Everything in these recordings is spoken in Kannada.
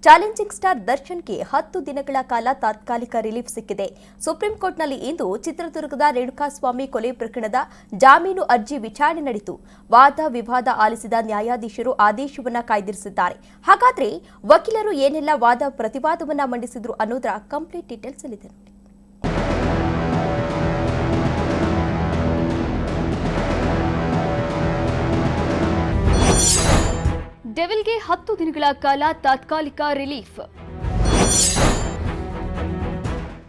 ಚಾಲೆಂಜಿಂಗ್ ಸ್ಟಾರ್ ದರ್ಶನ್ಗೆ 10 ದಿನಗಳ ಕಾಲ ತಾತ್ಕಾಲಿಕ ರಿಲೀಫ್ ಸಿಕ್ಕಿದೆ. ಸುಪ್ರೀಂ ಕೋರ್ಟ್ನಲ್ಲಿ ಇಂದು ಚಿತ್ರದುರ್ಗದ ರೇಣುಕಾಸ್ವಾಮಿ ಕೊಲೆ ಪ್ರಕರಣದ ಜಾಮೀನು ಅರ್ಜಿ ವಿಚಾರಣೆ ನಡೆಯಿತು. ವಾದ ವಿವಾದ ಆಲಿಸಿದ ನ್ಯಾಯಾಧೀಶರು ಆದೇಶವನ್ನ ಕಾಯ್ದಿರಿಸಿದ್ದಾರೆ. ಹಾಗಾದ್ರೆ ವಕೀಲರು ಏನೆಲ್ಲ ವಾದ ಪ್ರತಿವಾದವನ್ನ ಮಂಡಿಸಿದ್ರು ಅನ್ನೋದರ ಕಂಪ್ಲೀಟ್ ಡೀಟೇಲ್ಸ್ ಇಲ್ಲಿದೆ ನೋಡಿ. ಡೆವಿಲ್ಗೆ 10 ದಿನಗಳ ಕಾಲ ತಾತ್ಕಾಲಿಕ ರಿಲೀಫ್.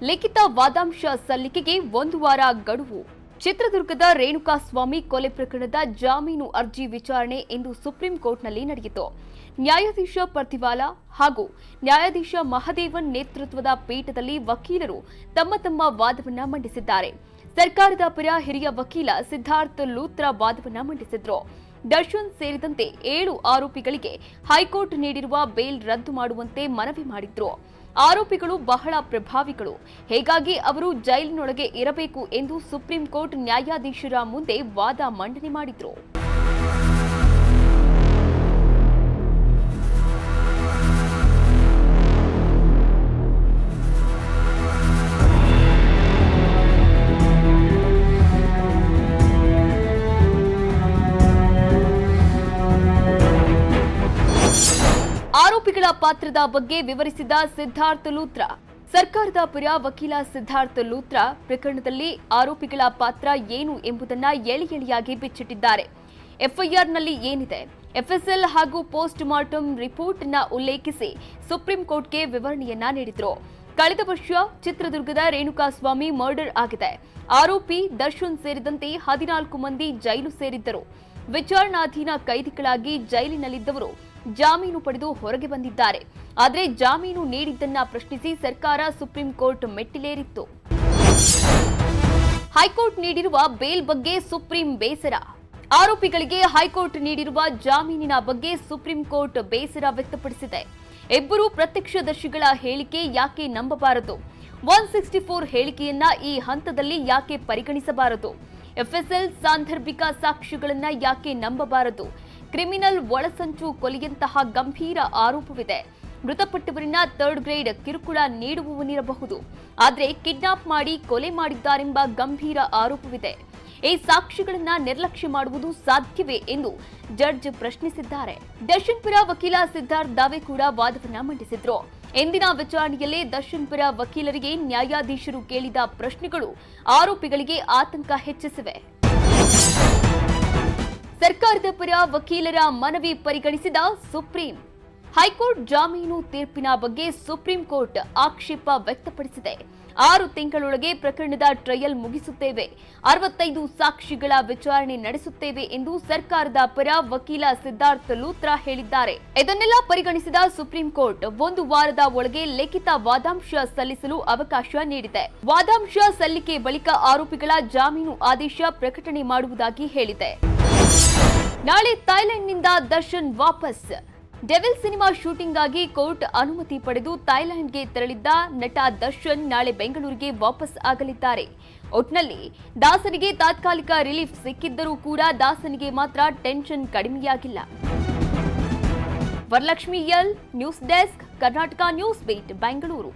ಲಿಖಿತ ವಾದಾಂಶ ಸಲ್ಲಿಕೆಗೆ 1 ವಾರ ಗಡುವು. ಚಿತ್ರದುರ್ಗದ ರೇಣುಕಾಸ್ವಾಮಿ ಕೊಲೆ ಪ್ರಕರಣದ ಜಾಮೀನು ಅರ್ಜಿ ವಿಚಾರಣೆ ಇಂದು ಸುಪ್ರೀಂ ಕೋರ್ಟ್ನಲ್ಲಿ ನಡೆಯಿತು. ನ್ಯಾಯಾಧೀಶ ಪ್ರತಿವಾಲಾ ಹಾಗೂ ನ್ಯಾಯಾಧೀಶ ಮಹದೇವನ್ ನೇತೃತ್ವದ ಪೀಠದಲ್ಲಿ ವಕೀಲರು ತಮ್ಮ ವಾದವನ್ನ ಮಂಡಿಸಿದ್ದಾರೆ. ಸರ್ಕಾರದ ಪರ ಹಿರಿಯ ವಕೀಲ ಸಿದ್ಧಾರ್ಥ ಲೂತ್ರಾ ವಾದವನ್ನ ಮಂಡಿಸಿದ್ರು. ದರ್ಶನ್ ಸೇರಿದಂತೆ 7 ಆರೋಪಿಗಳಿಗೆ ಹೈಕೋರ್ಟ್ ನೀಡಿರುವ ಬೇಲ್ ರದ್ದು ಮಾಡುವಂತೆ ಮನವಿ ಮಾಡಿದ್ರು. ಆರೋಪಿಗಳು ಬಹಳ ಪ್ರಭಾವಿಗಳು, ಹೀಗಾಗಿ ಅವರು ಜೈಲಿನೊಳಗೆ ಇರಬೇಕು ಎಂದು ಸುಪ್ರೀಂ ಕೋರ್ಟ್ ನ್ಯಾಯಾಧೀಶರ ಮುಂದೆ ವಾದ ಮಂಡನೆ ಮಾಡಿದ್ರು. ಆರೋಪಿಗಳ ಪಾತ್ರದ ಬಗ್ಗೆ ವಿವರಿಸಿದ ಸಿದ್ಧಾರ್ಥ ಲೂತ್ರಾ, ಸರ್ಕಾರದ ಪರ ವಕೀಲ ಸಿದ್ಧಾರ್ಥ ಲೂತ್ರಾ ಪ್ರಕರಣದಲ್ಲಿ ಆರೋಪಿಗಳ ಪಾತ್ರ ಏನು ಎಂಬುದನ್ನು ಎಳೆಯಾಗಿ ಬಿಚ್ಚಿಟ್ಟಿದ್ದಾರೆ. ಎಫ್ಐಆರ್ನಲ್ಲಿ ಏನಿದೆ, ಎಫ್ಎಸ್ಎಲ್ ಹಾಗೂ ಪೋಸ್ಟ್ ಮಾರ್ಟಮ್ ರಿಪೋರ್ಟ್ ಅನ್ನು ಉಲ್ಲೇಖಿಸಿ ಸುಪ್ರೀಂ ಕೋರ್ಟ್ಗೆ ವಿವರಣೆಯನ್ನ ನೀಡಿದ್ರು. ಕಳೆದ ವರ್ಷ ಚಿತ್ರದುರ್ಗದ ರೇಣುಕಾಸ್ವಾಮಿ ಮರ್ಡರ್ ಆಗಿದೆ. ಆರೋಪಿ ದರ್ಶನ್ ಸೇರಿದಂತೆ 14 ಮಂದಿ ಜೈಲು ಸೇರಿದ್ದರು. ವಿಚಾರಣಾಧೀನ ಕೈದಿಗಳಾಗಿ ಜೈಲಿನಲ್ಲಿದ್ದವರು ಜಾಮೀನು ಪಡೆದು ಹೊರಗೆ ಬಂದಿದ್ದಾರೆ. ಆದರೆ ಜಾಮೀನು ನೀಡಿದ್ದನ್ನ ಪ್ರಶ್ನಿಸಿ ಸರ್ಕಾರ ಸುಪ್ರೀಂ ಕೋರ್ಟ್ ಮೆಟ್ಟಿಲೇರಿತ್ತು. ಹೈಕೋರ್ಟ್ ನೀಡಿರುವ ಬೇಲ್ ಬಗ್ಗೆ ಸುಪ್ರೀಂ ಬೇಸರ. ಆರೋಪಿಗಳಿಗೆ ಹೈಕೋರ್ಟ್ ನೀಡಿರುವ ಜಾಮೀನಿನ ಬಗ್ಗೆ ಸುಪ್ರೀಂ ಕೋರ್ಟ್ ಬೇಸರ ವ್ಯಕ್ತಪಡಿಸಿದೆ. ಇಬ್ಬರು ಪ್ರತ್ಯಕ್ಷದರ್ಶಿಗಳ ಹೇಳಿಕೆ ಯಾಕೆ ನಂಬಬಾರದು? 164 ಹೇಳಿಕೆಯನ್ನ ಈ ಹಂತದಲ್ಲಿ ಯಾಕೆ ಪರಿಗಣಿಸಬಾರದು? ಎಫ್ಎಸ್ಎಲ್ ಸಾಂದರ್ಭಿಕ ಸಾಕ್ಷ್ಯಗಳನ್ನ ಯಾಕೆ ನಂಬಬಾರದು? ಕ್ರಿಮಿನಲ್ ಒಳಸಂಚು ಕೊಲೆಯಂತಹ ಗಂಭೀರ ಆರೋಪವಿದೆ. ಮೃತಪಟ್ಟವರನ್ನ 3rd ಗ್ರೇಡ್ ಕಿರುಕುಳ ನೀಡುವವನಿರಬಹುದು, ಆದರೆ ಕಿಡ್ನಾಪ್ ಮಾಡಿ ಕೊಲೆ ಮಾಡಿದ್ದಾರೆಂಬ ಗಂಭೀರ ಆರೋಪವಿದೆ. ಈ ಸಾಕ್ಷ್ಯಗಳನ್ನ ನಿರ್ಲಕ್ಷ್ಯ ಮಾಡುವುದು ಸಾಧ್ಯವೇ ಎಂದು ಜಡ್ಜ್ ಪ್ರಶ್ನಿಸಿದ್ದಾರೆ. ದರ್ಶನ್ ಪರ ವಕೀಲ ಸಿದ್ಧಾರ್ಥ ದಾವೆ ಕೂಡ ವಾದವನ್ನ ಮಂಡಿಸಿದ್ರು. ಇಂದಿನ ವಿಚಾರಣೆಯಲ್ಲೇ ದರ್ಶನ್ ಪರ ವಕೀಲರಿಗೆ ನ್ಯಾಯಾಧೀಶರು ಕೇಳಿದ ಪ್ರಶ್ನೆಗಳು ಆರೋಪಿಗಳಿಗೆ ಆತಂಕ ಹೆಚ್ಚಿಸಿವೆ. ಸರ್ಕಾರದ ಪರ ವಕೀಲರ ಮನವಿ ಪರಿಗಣಿಸಿದ ಸುಪ್ರೀಂ. ಹೈಕೋರ್ಟ್ ಜಾಮೀನು ತೀರ್ಪಿನ ಬಗ್ಗೆ ಸುಪ್ರೀಂ ಕೋರ್ಟ್ ಆಕ್ಷೇಪ ವ್ಯಕ್ತಪಡಿಸಿದೆ. 6 ತಿಂಗಳೊಳಗೆ ಪ್ರಕರಣದ ಟ್ರಯಲ್ ಮುಗಿಸುತ್ತೇವೆ, 65 ಸಾಕ್ಷಿಗಳ ವಿಚಾರಣೆ ನಡೆಸುತ್ತೇವೆ ಎಂದು ಸರ್ಕಾರದ ಪರ ವಕೀಲ ಸಿದ್ಧಾರ್ಥ ಲೂತ್ರಾ ಹೇಳಿದ್ದಾರೆ. ಇದನ್ನೆಲ್ಲ ಪರಿಗಣಿಸಿದ ಸುಪ್ರೀಂ ಕೋರ್ಟ್ 1 ವಾರದ ಒಳಗೆ ಲಿಖಿತ ವಾದಾಂಶ ಸಲ್ಲಿಸಲು ಅವಕಾಶ ನೀಡಿದೆ. ವಾದಾಂಶ ಸಲ್ಲಿಕೆ ಬಳಿಕ ಆರೋಪಿಗಳ ಜಾಮೀನು ಆದೇಶ ಪ್ರಕಟಣೆ ಮಾಡುವುದಾಗಿ ಹೇಳಿದೆ. ನಾಳೆ ಥೈಲ್ಯಾಂಡ್ನಿಂದ ದರ್ಶನ್ ವಾಪಸ್. ಡೆವಿಲ್ ಸಿನಿಮಾ ಶೂಟಿಂಗ್ ಆಗಿ ಕೋರ್ಟ್ ಅನುಮತಿ ಪಡೆದು ಥೈಲ್ಯಾಂಡ್ಗೆ ತೆರಳಿದ್ದ ನಟ ದರ್ಶನ್ ನಾಳೆ ಬೆಂಗಳೂರಿಗೆ ವಾಪಸ್ ಆಗಲಿದ್ದಾರೆ. ಒಟ್ನಲ್ಲಿ ದಾಸನಿಗೆ ತಾತ್ಕಾಲಿಕ ರಿಲೀಫ್ ಸಿಕ್ಕಿದ್ದರೂ ಕೂಡ ದಾಸನಿಗೆ ಮಾತ್ರ ಟೆನ್ಷನ್ ಕಡಿಮೆಯಾಗಿಲ್ಲ. Varalakshmi L, news desk, Karnataka news beat, Bengaluru.